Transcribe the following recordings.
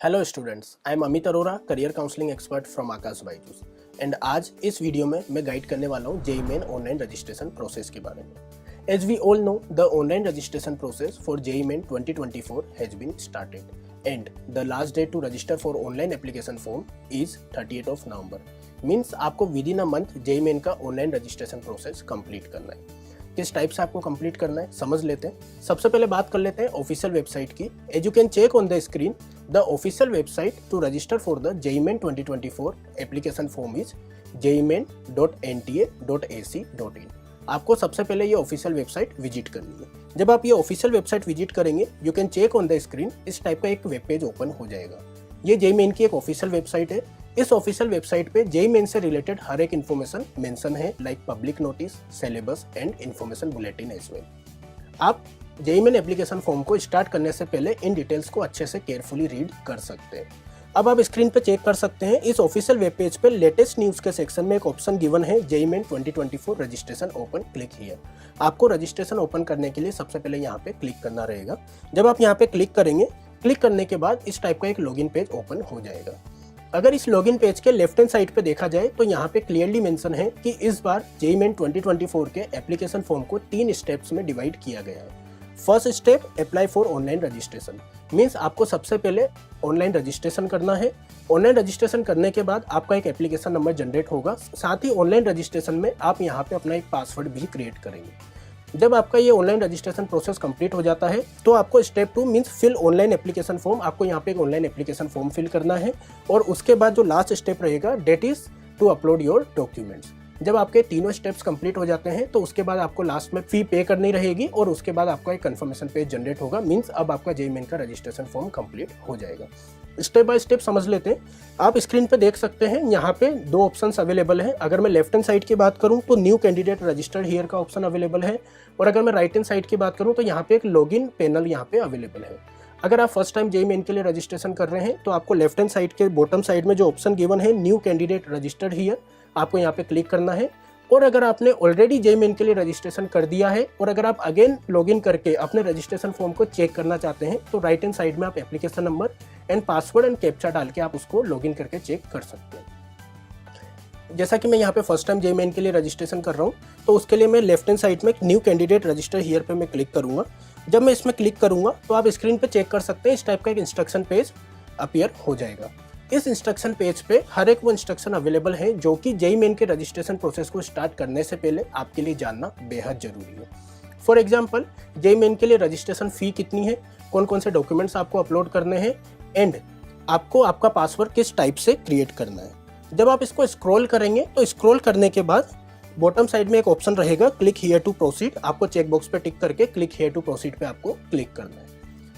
Hello students, I am Amit Arora, career counselling expert from Aakash Byju's. And आज इस video में मैं गाइड करने वाला हूँ JEE Main online registration process के बारे में। As we all know, the online registration process for JEE Main 2024 has been started and the last date to register for online application form is 38 of November. Means आपको within a month JEE Main का online registration process complete करना है। किस type से आपको complete करना है समझ लेते हैं। सबसे पहले बात कर लेते हैं ऑफिशियल वेबसाइट की। As you can check on the screen, the official website to register for the JEE Main 2024 application form is jeiimain.nta.ac.in। आपको सबसे पहले ये ऑफिशियल वेबसाइट विजिट करनी है। जब आप ये ऑफिशियल वेबसाइट विजिट करेंगे, you can check on the screen, इस टाइप का एक वेब पेज ओपन हो जाएगा। ये जेईई मेन की एक ऑफिशियल वेबसाइट है। इस ऑफिशियल वेबसाइट पे जेईई मेन से रिलेटेड हर एक इन्फॉर्मेशन मेंशन है, like public notice, syllabus and information bulletin as well. आप जेईई मेन एप्लीकेशन फॉर्म को स्टार्ट करने से पहले इन डिटेल्स को अच्छे से केयरफुली रीड कर सकते हैं। अब आप स्क्रीन पे चेक कर सकते हैं, इस ऑफिशियल वेब पेज पे लेटेस्ट न्यूज़ के सेक्शन में एक ऑप्शन गिवन है, JEE Main 2024 registration open, click here. आपको रजिस्ट्रेशन ओपन करने के लिए सबसे पहले यहाँ पे क्लिक करना रहेगा। जब आप यहाँ पे क्लिक करेंगे, क्लिक करने के बाद इस टाइप का एक लॉगिन पेज ओपन हो जाएगा। अगर इस लॉगिन पेज के लेफ्ट हैंड साइड पे देखा जाए तो यहाँ पे क्लियरली मेंशन है कि इस बार जेईई मेन 2024 के एप्लीकेशन फॉर्म को 3 स्टेप्स में डिवाइड किया गया है। First step, apply for online registration. Means आपको सबसे पहले ऑनलाइन रजिस्ट्रेशन करना है। ऑनलाइन रजिस्ट्रेशन करने के बाद आपका एक एप्लीकेशन नंबर जनरेट होगा। साथ ही ऑनलाइन रजिस्ट्रेशन में आप यहाँ पे अपना एक पासवर्ड भी क्रिएट करेंगे। जब आपका ये ऑनलाइन रजिस्ट्रेशन प्रोसेस कंप्लीट हो जाता है तो आपको step 2 means fill online application form, आपको यहाँ पे एक ऑनलाइन एप्लीकेशन फॉर्म फिल करना है। और उसके बाद जो लास्ट स्टेप रहेगा, that is to upload your documents. जब आपके तीनों स्टेप्स कंप्लीट हो जाते हैं तो उसके बाद आपको लास्ट में फी पे करनी रहेगी और उसके बाद आपका एक कंफर्मेशन पेज जनरेट होगा। मीन्स अब आपका जेईई मेन का रजिस्ट्रेशन फॉर्म कंप्लीट हो जाएगा। स्टेप बाय स्टेप समझ लेते हैं। आप स्क्रीन पे देख सकते हैं, यहाँ पे 2 ऑप्शंस अवेलेबल हैं। अगर मैं लेफ्ट हैंड साइड की बात करूँ तो न्यू कैंडिडेट रजिस्टर्ड हियर का ऑप्शन अवेलेबल है, और अगर मैं राइट हैंड साइड की बात करूँ तो यहाँ पे एक लॉगिन पैनल यहाँ पे अवेलेबल है। अगर आप फर्स्ट टाइम जेईई मेन के लिए रजिस्ट्रेशन कर रहे हैं तो आपको लेफ्ट हैंड साइड के बॉटम साइड में जो ऑप्शन गिवन है, न्यू कैंडिडेट रजिस्टर्ड हियर, आपको यहाँ पे क्लिक करना है। और अगर आपने ऑलरेडी जेईई मेन के लिए रजिस्ट्रेशन कर दिया है और अगर आप अगेन लॉगिन करके अपने रजिस्ट्रेशन फॉर्म को चेक करना चाहते हैं तो राइट हैंड साइड में आप application number and password and captcha डाल के आप उसको लॉगिन करके चेक कर सकते हैं। जैसा कि मैं यहाँ पे फर्स्ट टाइम जेईई मेन के लिए रजिस्ट्रेशन कर रहा हूँ तो उसके लिए मैं लेफ्ट हैंड साइड में न्यू कैंडिडेट रजिस्टर हियर पे मैं क्लिक करूँगा। जब मैं इसमें क्लिक करूँगा तो आप स्क्रीन पे चेक कर सकते हैं, इस टाइप का एक इंस्ट्रक्शन पेज अपीयर हो जाएगा। इस इंस्ट्रक्शन पेज पे हर एक वो इंस्ट्रक्शन अवेलेबल है जो कि जेईई मेन के रजिस्ट्रेशन प्रोसेस को स्टार्ट करने से पहले आपके लिए जानना बेहद जरूरी है। फॉर एग्जांपल, जेईई मेन के लिए रजिस्ट्रेशन फी कितनी है, कौन कौन से डॉक्यूमेंट्स आपको अपलोड करने हैं एंड आपको आपका पासवर्ड किस टाइप से क्रिएट करना है। जब आप इसको स्क्रॉल करेंगे तो स्क्रॉल करने के बाद बॉटम साइड में एक ऑप्शन रहेगा, क्लिक हियर टू प्रोसीड। आपको चेक बॉक्स पे टिक करके क्लिक हियर टू प्रोसीड पे आपको क्लिक करना है।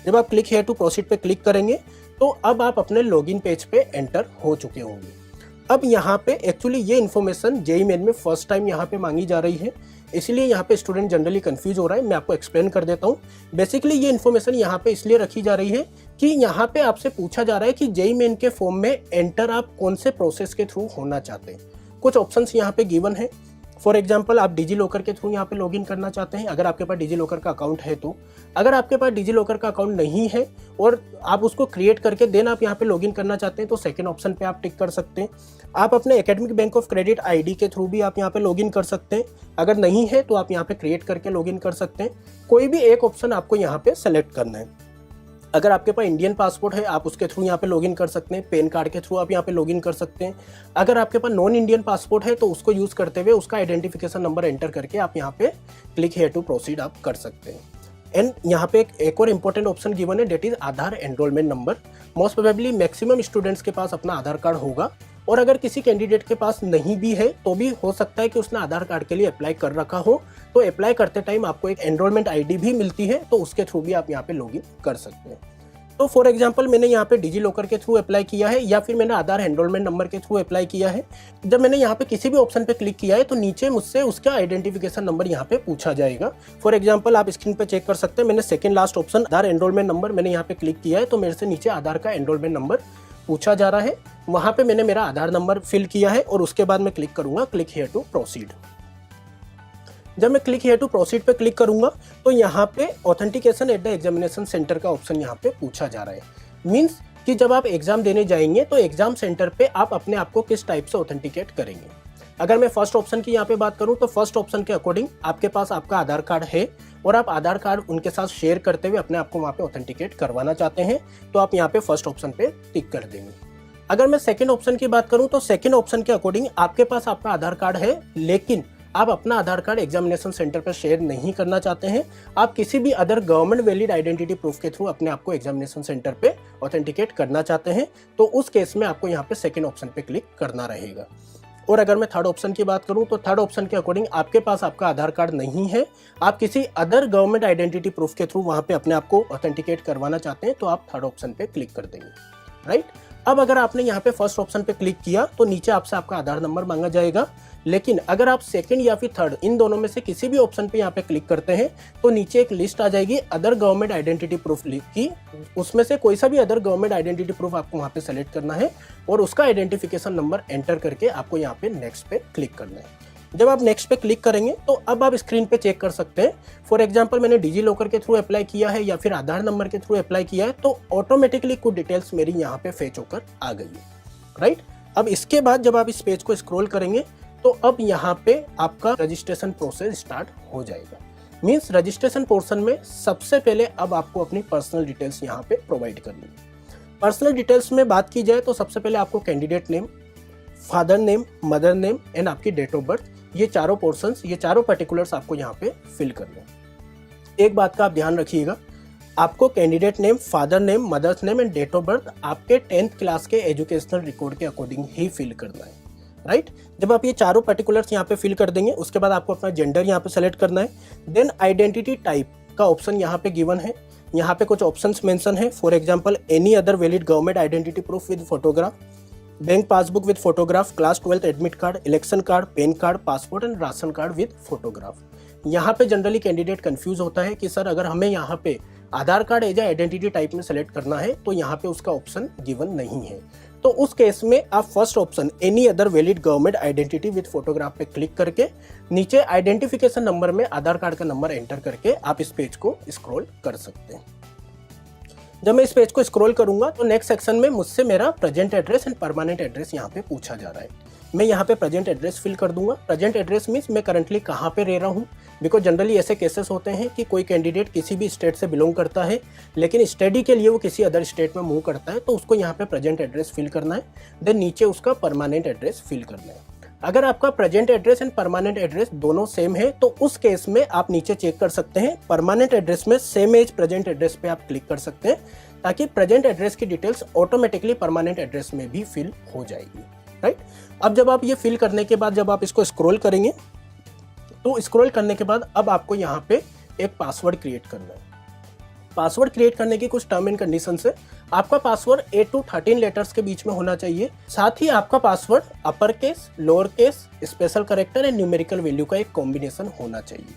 जब आप क्लिक हियर टू प्रोसीड पे क्लिक करेंगे तो अब आप अपने लॉगिन पेज पे एंटर हो चुके होंगे। अब यहाँ पे एक्चुअली ये इन्फॉर्मेशन जेईई मेन में फर्स्ट टाइम यहाँ पे मांगी जा रही है, इसलिए यहाँ पे स्टूडेंट जनरली कंफ्यूज हो रहा है। मैं आपको एक्सप्लेन कर देता हूँ। बेसिकली ये इन्फॉर्मेशन यहाँ पे इसलिए रखी जा रही है कि यहाँ पे आपसे पूछा जा रहा है कि जेईई मेन के फॉर्म में एंटर आप कौन से प्रोसेस के थ्रू होना चाहते हैं। कुछ ऑप्शंस यहाँ पे गिवन है। फॉर एग्जाम्पल, आप डिजी लॉकर के थ्रू यहाँ पे लॉगिन करना चाहते हैं, अगर आपके पास डिजी लॉकर का अकाउंट है तो। अगर आपके पास डिजी लॉकर का अकाउंट नहीं है और आप उसको क्रिएट करके देन आप यहाँ पे लॉगिन करना चाहते हैं तो सेकंड ऑप्शन पे आप टिक कर सकते हैं। आप अपने academic bank of credit ID के थ्रू भी आप यहाँ पे लॉगिन कर सकते हैं। अगर नहीं है तो आप यहाँ पे क्रिएट करके लॉगिन कर सकते हैं। कोई भी एक ऑप्शन आपको यहाँ पे सेलेक्ट करना है। अगर आपके पास इंडियन पासपोर्ट है आप उसके थ्रू यहाँ पे लॉगिन कर सकते हैं, पैन कार्ड के थ्रू आप यहाँ पे लॉगिन कर सकते हैं। अगर आपके पास नॉन इंडियन पासपोर्ट है तो उसको यूज करते हुए उसका आइडेंटिफिकेशन नंबर एंटर करके आप यहाँ पे क्लिक हियर टू प्रोसीड आप कर सकते हैं। एंड यहाँ पे एक और इम्पोर्टेंट ऑप्शन गिवन है, that is Aadhaar enrolment number. Most probably maximum students के पास अपना आधार कार्ड होगा, और अगर किसी कैंडिडेट के पास नहीं भी है तो भी हो सकता है कि उसने आधार कार्ड के लिए अप्लाई कर रखा हो, तो अप्लाई करते टाइम आपको एक एनरोलमेंट आईडी भी मिलती है, तो उसके थ्रू भी आप यहाँ पे लॉगिन कर सकते हैं। तो फॉर एग्जांपल, मैंने यहाँ पे डिजी लॉकर के थ्रू अप्लाई किया है या फिर मैंने आधार एनरोलमेंट नंबर के थ्रू अप्लाई किया है। जब मैंने यहाँ पे किसी भी ऑप्शन पे क्लिक किया है तो नीचे मुझसे उसका आइडेंटिफिकेशन नंबर यहाँ पे पूछा जाएगा। फॉर एग्जांपल, आप स्क्रीन पे चेक कर सकते हैं, मैंने सेकंड लास्ट ऑप्शन आधार एनरोलमेंट नंबर मैंने यहाँ पे क्लिक किया है तो मेरे से नीचे आधार का एनरोलमेंट नंबर पूछा जा रहा है। वहाँ पे मैंने मेरा आधार नंबर फिल किया है और उसके बाद मैं क्लिक करूंगा क्लिक हियर टू प्रोसीड। जब मैं क्लिक हियर टू प्रोसीड पे क्लिक करूंगा तो यहाँ पे authentication at the examination centre का ऑप्शन यहाँ पे पूछा जा रहा है। मीन्स कि जब आप एग्जाम देने जाएंगे तो एग्जाम सेंटर पे आप अपने आप को किस टाइप से ऑथेंटिकेट करेंगे। अगर मैं फर्स्ट ऑप्शन की यहाँ पे बात करूँ तो फर्स्ट ऑप्शन के अकॉर्डिंग आपके पास आपका आधार कार्ड है और आप आधार कार्ड उनके साथ शेयर करते हुए अपने आप को वहाँ पे ऑथेंटिकेट करवाना चाहते हैं, तो आप यहाँ पे फर्स्ट ऑप्शन पे टिक कर देंगे। अगर मैं सेकंड ऑप्शन की बात करूँ तो सेकंड ऑप्शन के अकॉर्डिंग आपके पास आपका आधार कार्ड है, लेकिन आप अपना आधार कार्ड एग्जामिनेशन सेंटर पर शेयर नहीं करना चाहते हैं, आप किसी भी other government valid identity proof के थ्रू अपने आप को एग्जामिनेशन सेंटर पे ऑथेंटिकेट करना चाहते हैं, तो उस केस में आपको यहाँ पे सेकंड ऑप्शन पे क्लिक करना रहेगा। और अगर मैं थर्ड ऑप्शन की बात करूं तो थर्ड ऑप्शन के अकॉर्डिंग आपके पास आपका आधार कार्ड नहीं है, आप किसी अदर गवर्नमेंट आइडेंटिटी प्रूफ के थ्रू वहां पे अपने आप को ऑथेंटिकेट करवाना चाहते हैं, तो आप थर्ड ऑप्शन पे क्लिक कर देंगे, राइट। अब अगर आपने यहाँ पे फर्स्ट ऑप्शन पे क्लिक किया तो नीचे आपसे आपका आधार नंबर मांगा जाएगा, लेकिन अगर आप सेकंड या फिर थर्ड इन दोनों में से किसी भी ऑप्शन पे यहाँ पे क्लिक करते हैं तो नीचे एक लिस्ट आ जाएगी अदर गवर्नमेंट आइडेंटिटी प्रूफ की, उसमें से कोई सा भी अदर गवर्नमेंट आइडेंटिटी प्रूफ आपको वहाँ पे सेलेक्ट करना है और उसका आइडेंटिफिकेशन नंबर एंटर करके आपको यहाँ पे नेक्स्ट पे क्लिक करना है। जब आप नेक्स्ट पे क्लिक करेंगे तो अब आप स्क्रीन पे चेक कर सकते हैं, फॉर एग्जांपल मैंने डिजी लॉकर के थ्रू अप्लाई किया है या फिर आधार नंबर के थ्रू अप्लाई किया है, तो ऑटोमेटिकली कुछ डिटेल्स मेरी यहाँ पे फेच होकर आ गई है, राइट। अब इसके बाद जब आप इस पेज को स्क्रॉल करेंगे तो अब यहाँ पे आपका रजिस्ट्रेशन प्रोसेस स्टार्ट हो जाएगा। मीन्स रजिस्ट्रेशन पोर्शन में सबसे पहले अब आपको अपनी पर्सनल डिटेल्स यहाँ पे प्रोवाइड करनी है। पर्सनल डिटेल्स में बात की जाए तो सबसे पहले आपको candidate name, father name, mother name and आपकी डेट ऑफ बर्थ, ये चारों पोर्शंस, ये चारों पर्टिकुलर्स आपको यहाँ पे फिल करने हैं। एक बात का आप ध्यान रखिएगा, आपको candidate name, father name, mother's name and date of birth आपके 10th क्लास के एजुकेशनल रिकॉर्ड के अकॉर्डिंग ही फिल करना है, राइट। जब आप ये चारों पर्टिकुलर्स यहाँ पे फिल कर देंगे उसके बाद आपको अपना जेंडर यहाँ पे सेलेक्ट करना है। देन आइडेंटिटी टाइप का ऑप्शन यहाँ पे गिवन है, यहाँ पे कुछ ऑप्शंस मेंशन है, for example any other valid government identity proof with photograph, bank passbook with photograph, class 12th admit card, election card, pan card, passport and ration card with photograph. यहाँ पे generally candidate confuse होता है कि sir अगर हमें यहाँ पे आधार card as identity type में सेलेक्ट करना है तो यहाँ पे उसका ऑप्शन गिवन नहीं है, तो उस केस में आप first option any other valid government identity with photograph पे क्लिक करके नीचे आइडेंटिफिकेशन नंबर में आधार कार्ड का नंबर एंटर करके आप इस पेज को स्क्रॉल कर सकते हैं। जब मैं इस पेज को स्क्रॉल करूंगा तो नेक्स्ट सेक्शन में मुझसे मेरा present address and permanent address यहाँ पे पूछा जा रहा है। मैं यहाँ पे प्रेजेंट एड्रेस फिल कर दूंगा। प्रेजेंट एड्रेस मीन्स मैं करंटली कहाँ पे रह रहा हूँ, बिकॉज जनरली ऐसे केसेस होते हैं कि कोई कैंडिडेट किसी भी स्टेट से बिलोंग करता है लेकिन स्टडी के लिए वो किसी अदर स्टेट में मूव करता है, तो उसको यहाँ पे प्रेजेंट एड्रेस फिल करना है। देन नीचे उसका परमानेंट एड्रेस फिल करना है। अगर आपका present address and permanent address दोनों सेम है तो उस केस में आप नीचे चेक कर सकते हैं, परमानेंट एड्रेस में सेम एज प्रेजेंट एड्रेस पे आप क्लिक कर सकते हैं ताकि प्रेजेंट एड्रेस की डिटेल्स ऑटोमेटिकली परमानेंट एड्रेस में भी फिल हो जाएगी, राइट। अब जब आप ये फिल करने के बाद जब आप इसको स्क्रॉल करेंगे तो स्क्रॉल करने के बाद अब आपको यहाँ पे एक पासवर्ड क्रिएट करना है। पासवर्ड क्रिएट करने की कुछ टर्म एंड कंडीशन है। आपका पासवर्ड 8 to 13 लेटर्स के बीच में होना चाहिए, साथ ही आपका password upper case, lower case, special character and numerical value का एक कॉम्बिनेशन होना चाहिए।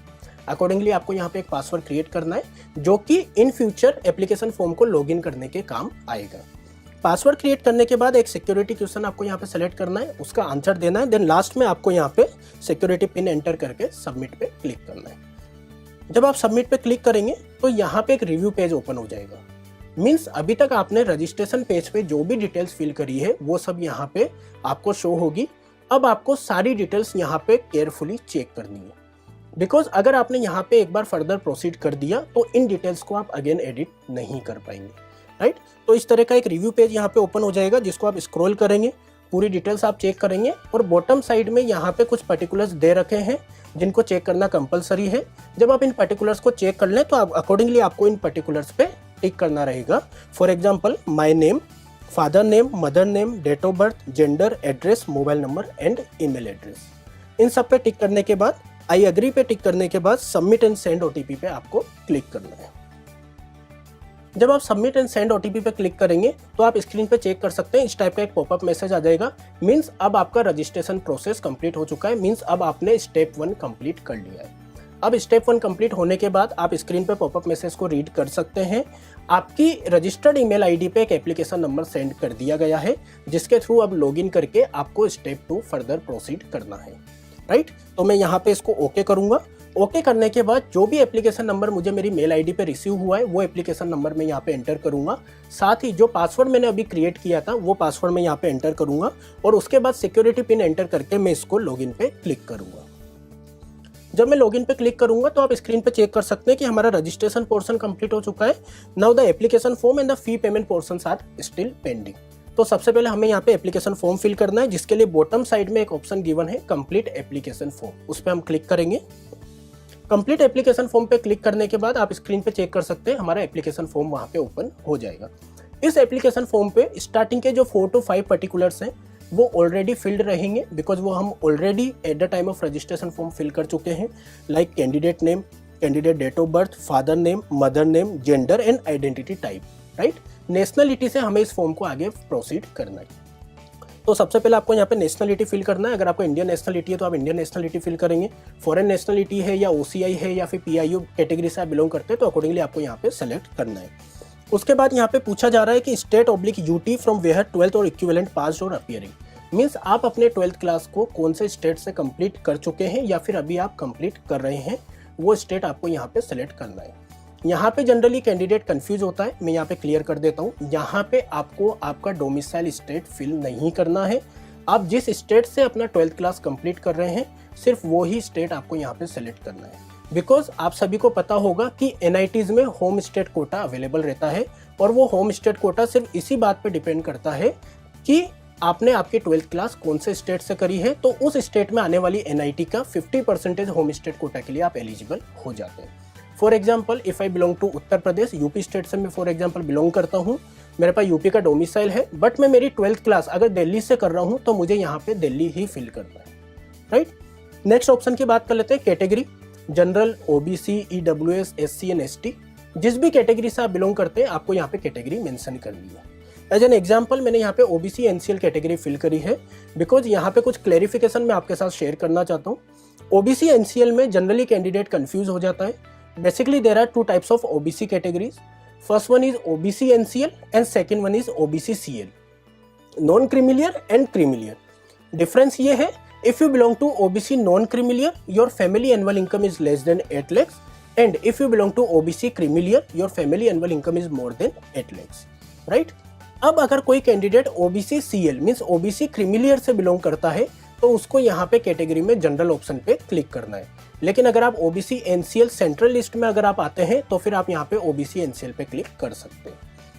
अकॉर्डिंगली आपको यहाँ पे एक पासवर्ड क्रिएट करना है जो कि इन फ्यूचर एप्लीकेशन फॉर्म को लॉगिन करने के काम आएगा। पासवर्ड क्रिएट करने के बाद एक सिक्योरिटी क्वेश्चन आपको यहाँ पे सेलेक्ट करना है, उसका आंसर देना है। देन लास्ट में आपको यहाँ पे सिक्योरिटी पिन एंटर करके सबमिट पे क्लिक करना है। जब आप सबमिट पे क्लिक करेंगे तो यहाँ पे एक रिव्यू पेज ओपन हो जाएगा। मीन्स अभी तक आपने रजिस्ट्रेशन पेज पे जो भी डिटेल्स फिल करी है वो सब यहाँ पे आपको शो होगी। अब आपको सारी डिटेल्स यहाँ पे केयरफुली चेक करनी है, बिकॉज अगर आपने यहाँ पे एक बार फर्दर प्रोसीड कर दिया तो इन डिटेल्स को आप अगेन एडिट नहीं कर पाएंगे, राइट। तो इस तरह का एक रिव्यू पेज यहाँ पे ओपन हो जाएगा जिसको आप स्क्रॉल करेंगे, पूरी डिटेल्स आप चेक करेंगे और बॉटम साइड में यहाँ पे कुछ पर्टिकुलर्स दे रखे हैं जिनको चेक करना कंपलसरी है। जब आप इन पर्टिकुलर्स को चेक कर लें तो अकॉर्डिंगली आपको इन पर्टिकुलर्स पे टिक करना रहेगा। For example my name, father name, mother name, date of birth, gender, address, mobile number and email address. इन सब पे टिक करने के बाद आई एग्री पे टिक करने के बाद सबमिट एंड सेंड ओटीपी पे आपको क्लिक करना है। जब आप सबमिट एंड सेंड ओटीपी पे क्लिक करेंगे तो आप स्क्रीन पे चेक कर सकते हैं इस टाइप का एक पॉपअप मैसेज आ जाएगा। मींस अब आपका रजिस्ट्रेशन प्रोसेस कंप्लीट हो चुका है। मींस अब आपने स्टेप 1 कंप्लीट कर लिया है। अब स्टेप 1 कंप्लीट होने के बाद आप स्क्रीन पे पॉपअप मैसेज को रीड कर सकते हैं। आपकी रजिस्टर्ड ईमेल आईडी पे एक एप्लीकेशन नंबर सेंड कर दिया गया है जिसके थ्रू अब लॉगिन करके आपको स्टेप 2 फर्दर प्रोसीड करना है, राइट। तो मैं यहाँ पे इसको ओके करूंगा। ओके करने के बाद जो भी एप्लीकेशन नंबर मुझे मेरी मेल आईडी पे रिसीव हुआ है वो एप्लीकेशन नंबर मैं यहाँ पे एंटर करूंगा। साथ ही जो पासवर्ड मैंने अभी क्रिएट किया था वो पासवर्ड मैं यहाँ पे एंटर करूंगा और उसके बाद सिक्योरिटी पिन एंटर करके मैं इसको लॉगिन पे क्लिक करूंगा। जब मैं लॉगिन पे क्लिक करूंगा तो आप स्क्रीन पे चेक कर सकते हैं कि हमारा रजिस्ट्रेशन पोर्शन कंप्लीट हो चुका है। Now the application form and the fee payment portions are still pending. तो सबसे पहले हमें यहाँ पे एप्लीकेशन फॉर्म फिल करना है, जिसके लिए बॉटम साइड में एक ऑप्शन गिवन है कंप्लीट एप्लीकेशन फॉर्म, उस पर हम क्लिक करेंगे। कंप्लीट एप्लीकेशन फॉर्म पे क्लिक करने के बाद आप स्क्रीन पे चेक कर सकते हैं हमारा एप्लीकेशन फॉर्म वहां पे ओपन हो जाएगा। इस एप्लीकेशन फॉर्म पे स्टार्टिंग के जो 4 to 5 पर्टिकुलर्स हैं वो ऑलरेडी फिल्ड रहेंगे, बिकॉज वो हम already at the time of registration form fill कर चुके हैं, like candidate name, candidate date of birth, father name, mother name, gender and identity type, right. Nationality से हमें इस फॉर्म को आगे प्रोसीड करना है। तो सबसे पहले आपको यहाँ पे नेशनलिटी फिल करना है। अगर आपको इंडियन नेशनलिटी है तो आप इंडियन नेशनलिटी फिल करेंगे। फॉरेन नेशनलिटी है या ओसीआई है या फिर पीआईओ कैटेगरी से आप बिलोंग करते हैं तो अकॉर्डिंगली आपको यहाँ पे सेलेक्ट करना है। उसके बाद यहाँ पे पूछा जा रहा है कि state oblique UT from where 12th और इक्विवेलेंट पास्ड और अपीयरिंग। मीन्स आप अपने 12th क्लास को कौन से स्टेट से कंप्लीट कर चुके हैं या फिर अभी आप कंप्लीट कर रहे हैं, वो स्टेट आपको यहाँ पे सेलेक्ट करना है। यहाँ पे जनरली कैंडिडेट कंफ्यूज होता है, मैं यहाँ पे क्लियर कर देता हूँ। यहाँ पे आपको आपका डोमिसाइल स्टेट फिल नहीं करना है। आप जिस स्टेट से अपना 12th क्लास कंप्लीट कर रहे हैं सिर्फ वो ही स्टेट आपको यहाँ पे सेलेक्ट करना है। बिकॉज आप सभी को पता होगा कि एनआईटीज में होम स्टेट कोटा अवेलेबल रहता है और वो होम स्टेट कोटा सिर्फ इसी बात पे डिपेंड करता है कि आपने आपकी 12th क्लास कौन से स्टेट से करी है, तो उस स्टेट में आने वाली एनआईटी का 50% होम स्टेट कोटा के लिए आप एलिजिबल हो जाते हैं। For example if I belong to Uttar Pradesh, UP state से मैं फॉर एग्जाम्पल बिलोंग करता हूँ, मेरे पास यूपी का डोमिसाइल है, बट मैं मेरी 12th क्लास अगर दिल्ली से कर रहा हूँ तो मुझे यहाँ पे दिल्ली ही फिल करना है, राइट। नेक्स्ट ऑप्शन की बात कर लेते हैं, category, general, OBC, EWS, SC and ST. जिस भी कैटेगरी से आप बिलोंग करते हैं आपको यहाँ पे कैटेगरी मेंशन करनी है। एज एन एग्जाम्पल मैंने यहाँ पे ओबीसी एनसीएल कैटेगरी फिल करी है, बिकॉज यहाँ पे कुछ क्लेरिफिकेशन मैं आपके साथ शेयर करना चाहता हूँ। ओबीसी एनसीएल में जनरली कैंडिडेट कंफ्यूज हो जाता है। Basically, there are 2 types of OBC categories. First one is OBC NCL and second one is OBC CL. Non-creamier and creamier. Difference ये है, if you belong to OBC non-creamier, your family annual income is less than 8 lakhs, and if you belong to OBC creamier, your family annual income is more than 8 lakhs. Right? अब अगर कोई candidate OBC CL means OBC creamier से belong करता है तो उसको यहाँ पे कैटेगरी में जनरल ऑप्शन पे क्लिक करना है। लेकिन अगर आप ओबीसी एनसीएल सेंट्रल लिस्ट में अगर आप आते हैं तो फिर आप यहाँ पे ओबीसी एनसीएल पे क्लिक कर सकते हैं,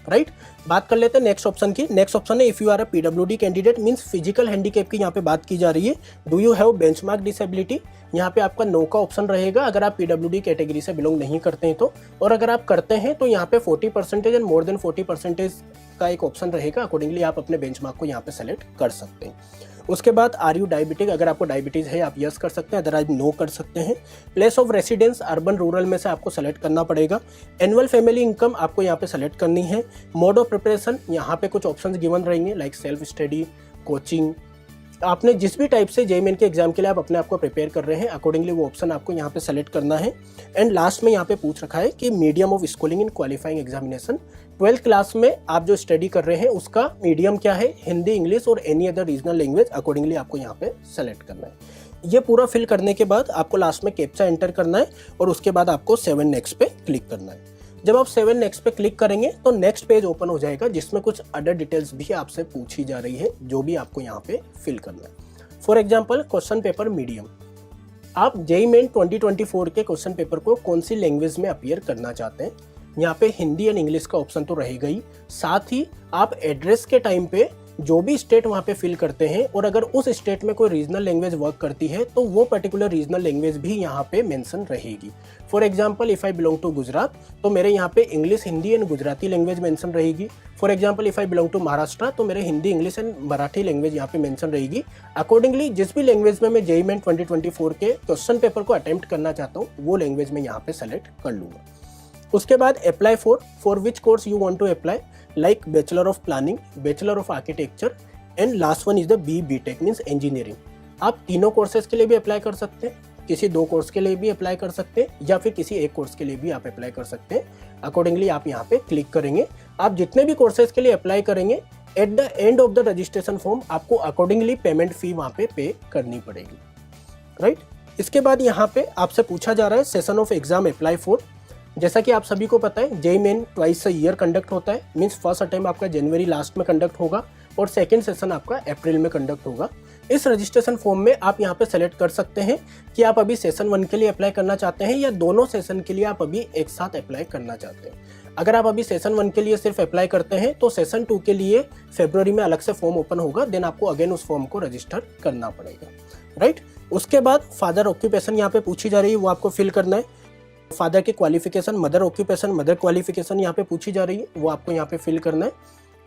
राइट। बात कर लेते हैं नेक्स्ट ऑप्शन की। नेक्स्ट ऑप्शन है if you are a PWD candidate, means physical handicap की यहाँ पे बात की जा रही है। Do you have benchmark disability, यहाँ पे आपका नो का ऑप्शन रहेगा अगर आप पीडब्ल्यूडी कैटेगरी से बिलोंग नहीं करते हैं तो, और अगर आप करते हैं तो यहाँ पे 40% एंड मोर देन 40% का एक ऑप्शन रहेगा। अकॉर्डिंगली आप अपने बेंचमार्क को यहाँ पे सेलेक्ट कर सकते हैं। उसके बाद आर यू डायबिटिक, अगर आपको डायबिटीज है आप यस कर सकते हैं, अदरवाइज नो कर सकते हैं। Place of residence urban rural में से आपको सेलेक्ट करना पड़ेगा। एनुअल फैमिली इनकम आपको यहाँ पे सेलेक्ट करनी है। मोड ऑफ प्रिपरेशन, यहाँ पे कुछ ऑप्शंस गिवन रहेंगे लाइक सेल्फ स्टडी, कोचिंग। आपने जिस भी टाइप से जेईई के एग्जाम के लिए आप अपने आप को प्रिपेयर कर रहे हैं अकॉर्डिंगली वो ऑप्शन आपको यहाँ पे सेलेक्ट करना है। एंड लास्ट में यहाँ पे पूछ रखा है कि medium of schooling in qualifying examination, 12th class में आप जो स्टडी कर रहे हैं उसका मीडियम क्या है, हिंदी, इंग्लिश और any other regional language, accordingly आपको यहाँ पे सेलेक्ट करना है। ये पूरा फिल करने के बाद आपको लास्ट में कैप्चा एंटर करना है और उसके बाद आपको 7 नेक्स्ट पे क्लिक करना है। जब आप 7 नेक्स्ट पे क्लिक करेंगे तो नेक्स्ट पेज ओपन हो जाएगा जिसमें कुछ अदर डिटेल्स भी आपसे पूछी जा रही है जो भी आपको यहाँ पे फिल करना है। For example question paper medium, आप जेईई मेन 2024 के क्वेश्चन पेपर को कौन सी लैंग्वेज में अपीयर करना चाहते हैं। यहाँ पे हिंदी एंड इंग्लिश का ऑप्शन तो रहेगा ही, साथ ही आप एड्रेस के टाइम पे जो भी स्टेट वहाँ पे फिल करते हैं और अगर उस स्टेट में कोई रीजनल लैंग्वेज वर्क करती है तो वो पर्टिकुलर रीजनल लैंग्वेज भी यहाँ पे मेंशन रहेगी। For example if I belong to Gujarat तो मेरे यहाँ पे English, Hindi and Gujarati language mention रहेगी। For example if I belong to Maharashtra तो मेरे Hindi, English and Marathi language यहाँ पे मेंशन रहेगी। अकॉर्डिंगली जिस भी लैंग्वेज में मैं जेईई मेन 2024 के क्वेश्चन पेपर को अटेम्प्ट करना चाहता हूँ वो लैंग्वेज में यहाँ पे सेलेक्ट कर लूँगा। उसके बाद apply for which course you want to apply, like bachelor of planning, bachelor of architecture and last one is the BTech means engineering. आप तीनों कोर्सेज के लिए भी अप्लाई कर सकते हैं, किसी 2 कोर्स के लिए भी अप्लाई कर सकते हैं या फिर किसी 1 कोर्स के लिए भी आप अप्लाई कर सकते हैं। अकॉर्डिंगली आप यहाँ पे क्लिक करेंगे। आप जितने भी कोर्सेज के लिए अप्लाई करेंगे at the end of the registration form आपको अकॉर्डिंगली पेमेंट फी वहाँ पे करनी पड़ेगी, राइट। इसके बाद यहाँ पे आपसे पूछा जा रहा है session of exam apply for. जैसा कि आप सभी को पता है JEE main twice a year conduct होता है, मीन्स फर्स्ट अटेम्प्ट आपका जनवरी लास्ट में कंडक्ट होगा और सेकंड सेशन आपका अप्रैल में कंडक्ट होगा। इस रजिस्ट्रेशन फॉर्म में आप यहाँ पे सेलेक्ट कर सकते हैं कि आप अभी सेशन 1 के लिए अप्लाई करना चाहते हैं या दोनों सेशन के लिए आप अभी एक साथ अप्लाई करना चाहते हैं। अगर आप अभी सेशन 1 के लिए सिर्फ अप्लाई करते हैं तो सेशन 2 के लिए फरवरी में अलग से फॉर्म ओपन होगा, देन आपको अगेन उस फॉर्म को रजिस्टर करना पड़ेगा, राइट। उसके बाद फादर ऑक्यूपेशन यहाँ पे पूछी जा रही है, वो आपको फिल करना है। फादर की qualification, mother occupation, mother qualification यहाँ पे पूछी जा रही है, वो आपको यहाँ पे फिल करना है।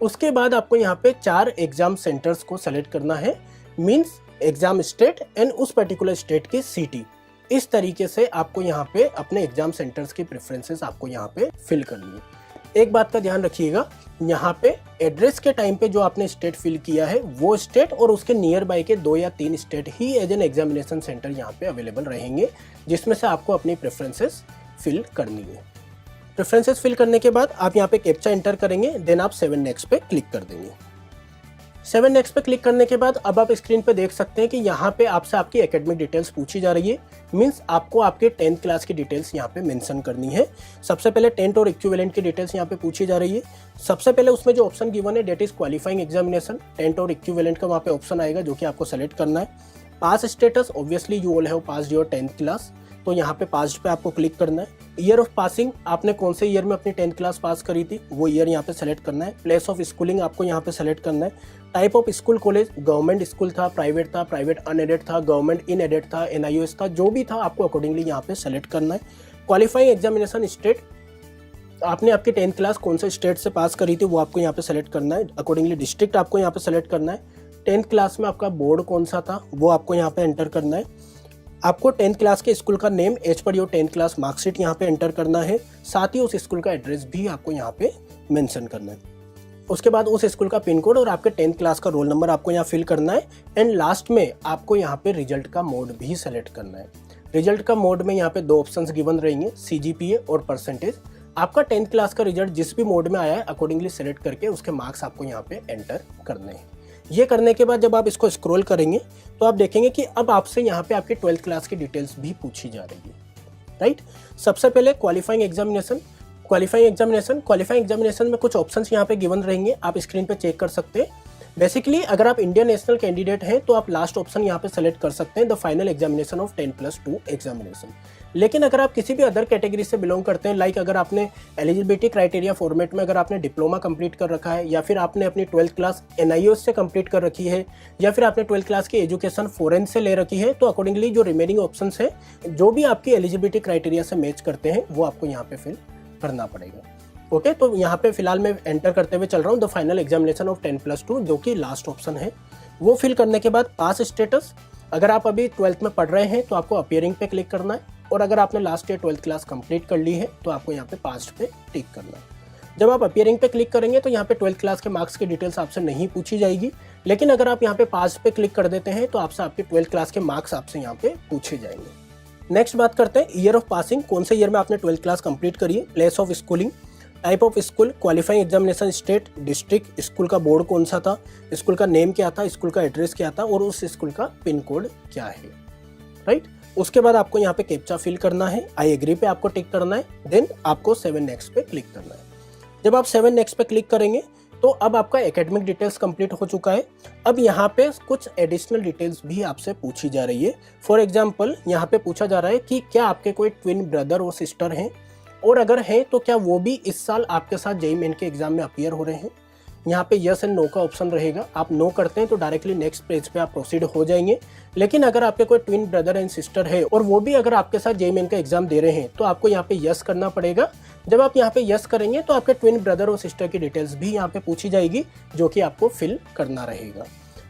उसके बाद आपको यहाँ पे 4 एग्जाम सेंटर्स को सेलेक्ट करना है, मींस एग्जाम स्टेट एंड उस पर्टिकुलर स्टेट की सिटी। इस तरीके से आपको यहाँ पे अपने एग्जाम सेंटर्स की प्रेफरेंसेस आपको यहाँ पे फिल करनी है। एक बात का ध्यान रखिएगा, यहाँ पे एड्रेस के टाइम पे जो आपने स्टेट फिल किया है वो स्टेट और उसके नियर बाय के 2 या 3 स्टेट ही एज एन एग्जामिनेशन सेंटर यहाँ पे अवेलेबल रहेंगे, जिसमें से आपको अपनी प्रेफरेंसेस फिल करनी है। प्रेफरेंसेस फिल करने के बाद आप यहाँ पे कैप्चा एंटर करेंगे, देन आप 7 नेक्स्ट पे क्लिक कर देंगे। 7 नेक्स्ट पे क्लिक करने के बाद अब आप स्क्रीन पे देख सकते हैं कि यहाँ पे आपसे आपकी एकेडमिक डिटेल्स पूछी जा रही है, मींस आपको आपके 10th क्लास की डिटेल्स यहाँ पे मेंशन करनी है। सबसे पहले 10th और इक्विवेलेंट की डिटेल्स यहाँ पे पूछी जा रही है। सबसे पहले उसमें जो ऑप्शन गिवन है that is qualifying examination, 10th और इक्विवेलेंट का वहाँ पे ऑप्शन आएगा जो कि आपको सेलेक्ट करना है। Pass status, obviously you all have passed your 10th class, तो यहाँ पे पास्ड पे आपको क्लिक करना है। ईयर ऑफ पासिंग, आपने कौन से ईयर में अपनी 10th क्लास पास करी थी वो ईयर यहाँ पे सेलेक्ट करना है। प्लेस ऑफ स्कूलिंग आपको यहाँ पे सेलेक्ट करना है। Type of school college, government school था, प्राइवेट अनएडेड था, गवर्नमेंट इनएडेड था, NIOS था, जो भी था आपको अकॉर्डिंगली यहाँ पे सेलेक्ट करना है। क्वालिफाइंग एग्जामिनेशन स्टेट, आपने आपकी 10th क्लास कौन से स्टेट से पास करी थी वो आपको यहाँ पे सेलेक्ट करना है। अकॉर्डिंगली डिस्ट्रिक्ट आपको यहाँ पे सेलेक्ट करना है। 10th क्लास में आपका बोर्ड कौन सा था वो आपको यहाँ पे एंटर करना है। आपको 10th क्लास के स्कूल का name as per your 10th class marksheet यहाँ पे एंटर करना है। साथ ही उस स्कूल का एड्रेस भी आपको यहाँ पे मेंशन करना है। उसके बाद उस स्कूल का पिन कोड और आपके 10th क्लास का रोल नंबर आपको यहाँ फिल करना है। एंड लास्ट में आपको यहाँ पे रिजल्ट का मोड भी सेलेक्ट करना है। रिजल्ट का मोड में यहाँ पे 2 ऑप्शंस गिवन रहेंगे, CGPA और परसेंटेज। आपका 10th क्लास का रिजल्ट जिस भी मोड में आया है अकॉर्डिंगली सेलेक्ट करके उसके मार्क्स आपको यहाँ पे एंटर करने हैं। ये करने के बाद जब आप इसको स्क्रॉल करेंगे तो आप देखेंगे कि अब आपसे यहाँ पे आपकी 12th क्लास की डिटेल्स भी पूछी जा रही है, राइट। सबसे पहले क्वालिफाइंग एग्जामिनेशन में कुछ ऑप्शंस यहाँ पे गिवन रहेंगे, आप स्क्रीन पे चेक कर सकते हैं। बेसिकली अगर आप इंडियन नेशनल कैंडिडेट हैं तो आप लास्ट ऑप्शन यहाँ पे सेलेक्ट कर सकते हैं, the final examination of 10+2 examination. लेकिन अगर आप किसी भी अदर कैटेगरी से बिलोंग करते हैं, लाइक अगर आपने एलिजिबिलिटी क्राइटेरिया फॉर्मेट में अगर आपने डिप्लोमा कंप्लीट कर रखा है, या फिर आपने अपनी 12th क्लास NIOS से कंप्लीट कर रखी है, या फिर आपने 12th क्लास की एजुकेशन फॉरेन से ले रखी है, तो अकॉर्डिंगली जो रिमेनिंग ऑप्शन है जो भी आपकी एलिजिबिलिटी क्राइटेरिया से मैच करते हैं वो आपको यहाँ पे फिल करना पड़ेगा। ओके, तो यहाँ पे फिलहाल मैं एंटर करते हुए चल रहा हूँ द फाइनल एग्जामिनेशन ऑफ 10+2, जो कि लास्ट ऑप्शन है। वो फिल करने के बाद पास स्टेटस, अगर आप अभी 12th में पढ़ रहे हैं तो आपको अपीयरिंग पे क्लिक करना है, और अगर आपने last year 12th class complete कर ली है तो आपको यहाँ पे पास्ट पे टिक करना है। जब आप अपीयरिंग पे क्लिक करेंगे तो यहाँ पे 12th क्लास के मार्क्स की डिटेल्स आपसे नहीं पूछी जाएगी, लेकिन अगर आप यहाँ पे पास्ट पे क्लिक कर देते हैं तो आपसे आपके 12th क्लास के मार्क्स आपसे यहाँ पे पूछे जाएंगे। नेक्स्ट बात करते हैं ईयर ऑफ पासिंग, कौन से ईयर में आपने 12th क्लास कंप्लीट करी है। Place of schooling, type of school, qualifying examination state, district, school का बोर्ड कौन सा था, स्कूल का नेम क्या था, स्कूल का एड्रेस क्या था और उस स्कूल का पिन कोड क्या है, राइट। उसके बाद आपको यहाँ पे कैप्चा फिल करना है, आई एग्री पे आपको टिक करना है, देन आपको 7 नेक्स्ट पे क्लिक करना है। जब आप 7 नेक्स्ट पे क्लिक करेंगे तो अब आपका एकेडमिक डिटेल्स कंप्लीट हो चुका है। अब यहाँ पे कुछ एडिशनल डिटेल्स भी आपसे पूछी जा रही है। फॉर एग्जाम्पल यहाँ पे पूछा जा रहा है कि क्या आपके कोई ट्विन ब्रदर और सिस्टर हैं, और अगर हैं तो क्या वो भी इस साल आपके साथ जेईई मेन के एग्जाम में अपीयर हो रहे हैं। यहाँ पे यस एंड नो का ऑप्शन रहेगा, आप नो करते हैं तो डायरेक्टली नेक्स्ट पेज पे आप प्रोसीड हो जाएंगे। लेकिन अगर आपके कोई ट्विन ब्रदर एंड सिस्टर है और वो भी अगर आपके साथ जेईई मेन का एग्जाम दे रहे हैं तो आपको यहाँ पे यस करना पड़ेगा। जब आप यहाँ पे यस करेंगे तो आपके ट्विन ब्रदर और सिस्टर की डिटेल्स भी यहाँ पे पूछी जाएगी, जो कि आपको फिल करना रहेगा।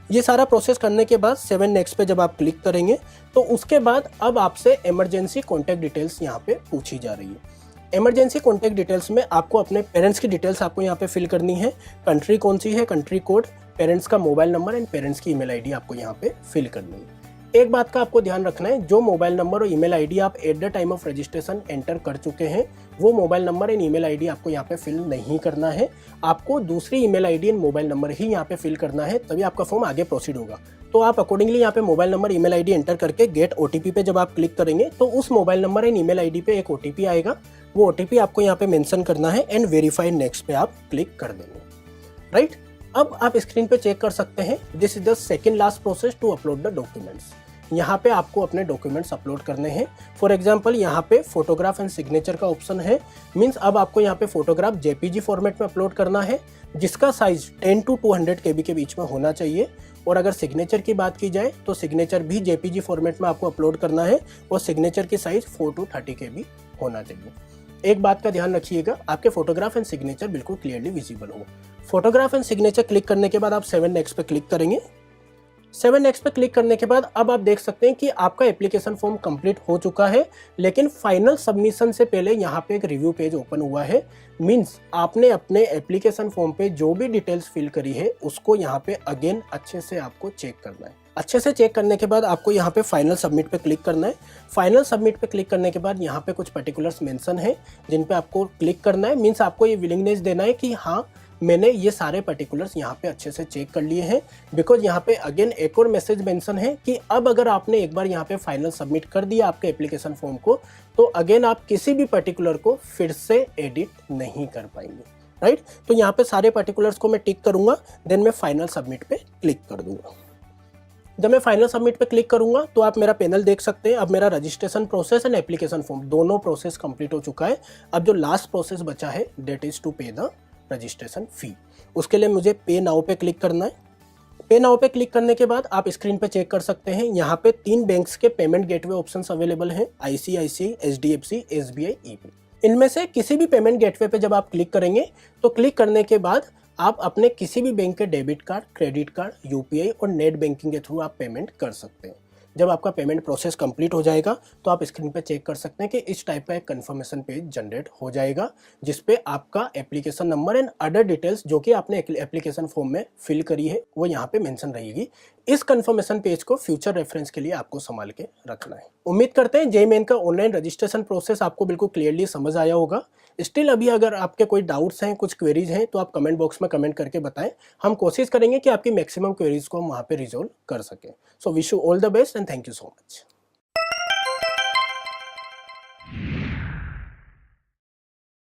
ये सारा प्रोसेस करने के बाद 7 नेक्स्ट पे जब आप क्लिक करेंगे तो उसके बाद अब आपसे इमरजेंसी कॉन्टैक्ट डिटेल्स यहाँ पे पूछी जा रही है। इमरजेंसी कॉन्टैक्ट डिटेल्स में आपको अपने पेरेंट्स की डिटेल्स आपको यहाँ पे फिल करनी है। कंट्री कौन सी है, कंट्री कोड, पेरेंट्स का मोबाइल नंबर एंड पेरेंट्स की ईमेल आईडी आपको यहाँ पे फिल करनी है। एक बात का आपको ध्यान रखना है, जो मोबाइल नंबर और ईमेल आईडी आप at the time of registration enter कर चुके हैं, वो mobile number and email ID आपको यहाँ पे फिल नहीं करना है। आपको दूसरी email ID and mobile number ही यहाँ पे फिल करना है, तभी आपका फॉर्म आगे प्रोसीड होगा। तो आप अकॉर्डिंगली यहाँ पे mobile number email ID enter करके गेट ओटीपी पे जब आप क्लिक करेंगे तो उस mobile number and email ID पे एक ओटीपी आएगा। वो ओटीपी आपको यहाँ पे मेंशन करना है एंड वेरीफाई नेक्स्ट पे आप क्लिक कर देंगे। राइट, अब आप स्क्रीन पे चेक कर सकते हैं, this is the second last process to upload the documents. यहाँ पे आपको अपने डॉक्यूमेंट्स अपलोड करने हैं। फॉर एग्जांपल यहाँ पे फोटोग्राफ एंड सिग्नेचर का ऑप्शन है, मींस अब आपको यहाँ पे फोटोग्राफ जेपीजी फॉर्मेट में अपलोड करना है, जिसका साइज 10 to 200 KB के बीच में होना चाहिए। और अगर सिग्नेचर की बात की जाए तो सिग्नेचर भी जेपीजी फॉर्मेट में आपको अपलोड करना है और सिग्नेचर की साइज 4 to 30 KB होना चाहिए। एक बात का ध्यान रखिएगा, आपके फोटोग्राफ एंड सिग्नेचर बिल्कुल क्लियरली विजिबल हो। फोटोग्राफ एंड सिग्नेचर क्लिक करने के बाद आप 7 नेक्स्ट पे क्लिक करेंगे। 7 नेक्स्ट पे क्लिक करने के बाद अब आप देख सकते हैं कि आपका एप्लीकेशन फॉर्म कंप्लीट हो चुका है, लेकिन फाइनल सबमिशन से पहले यहाँ पे एक रिव्यू पेज ओपन हुआ है। मींस आपने अपने एप्लीकेशन फॉर्म पे जो भी डिटेल्स फिल करी है उसको यहाँ पे अगेन अच्छे से आपको चेक करना है। अच्छे से चेक करने के बाद आपको यहाँ पे फाइनल सबमिट पे क्लिक करना है। फाइनल सबमिट पे क्लिक करने के बाद यहाँ पे कुछ पर्टिकुलर्स मेंशन है जिन पे आपको क्लिक करना है। मींस आपको ये विलिंगनेस देना है कि हाँ, मैंने ये सारे पर्टिकुलर्स यहाँ पे अच्छे से चेक कर लिए हैं। बिकॉज यहाँ पे अगेन एक और मैसेज मेंशन है कि अब अगर आपने एक बार यहाँ पे फाइनल सबमिट कर दिया आपके एप्लीकेशन फॉर्म को, तो अगेन आप किसी भी पर्टिकुलर को फिर से एडिट नहीं कर पाएंगे। राइट, तो यहाँ पे सारे पर्टिकुलर्स को मैं टिक करूंगा, देन मैं फाइनल सबमिट पे क्लिक कर दूंगा। जब मैं फाइनल सबमिट पे क्लिक करूंगा तो आप मेरा पैनल देख सकते हैं। अब मेरा registration process and application form दोनों प्रोसेस कंप्लीट हो चुका है। अब जो लास्ट प्रोसेस बचा है दैट इज टू पे द रजिस्ट्रेशन फी। उसके लिए मुझे पे नाउ पे क्लिक करना है। पे नाउ पे क्लिक करने के बाद आप स्क्रीन पे चेक कर सकते हैं, यहाँ पे 3 बैंक्स के पेमेंट गेटवे ऑप्शंस अवेलेबल हैं, ICICI, HDFC, SBI, EP। इनमें से किसी भी पेमेंट गेटवे पे जब आप क्लिक करेंगे तो क्लिक करने के बाद आप अपने किसी भी बैंक के debit card, credit card, UPI और नेट बैंकिंग के थ्रू आप पेमेंट कर सकते हैं। जब आपका पेमेंट प्रोसेस कंप्लीट हो जाएगा तो आप स्क्रीन पे चेक कर सकते हैं कि इस टाइप का एक कंफर्मेशन पेज जनरेट हो जाएगा, जिसपे आपका application number and other details जो कि आपने एप्लीकेशन फॉर्म में फिल करी है वो यहाँ पे मेंशन रहेगी। इस कंफर्मेशन पेज को फ्यूचर रेफरेंस के लिए आपको संभाल के रखना है। उम्मीद करते हैं JEE मेन का ऑनलाइन रजिस्ट्रेशन प्रोसेस आपको बिल्कुल क्लियरली समझ आया होगा। स्टिल अभी अगर आपके कोई डाउट्स हैं, कुछ क्वेरीज हैं, तो आप कमेंट बॉक्स में कमेंट करके बताएं। हम कोशिश करेंगे कि आपकी मैक्सिमम क्वेरीज को हम वहाँ पे रिजॉल्व कर सकें। So wish you all the best and thank you so much.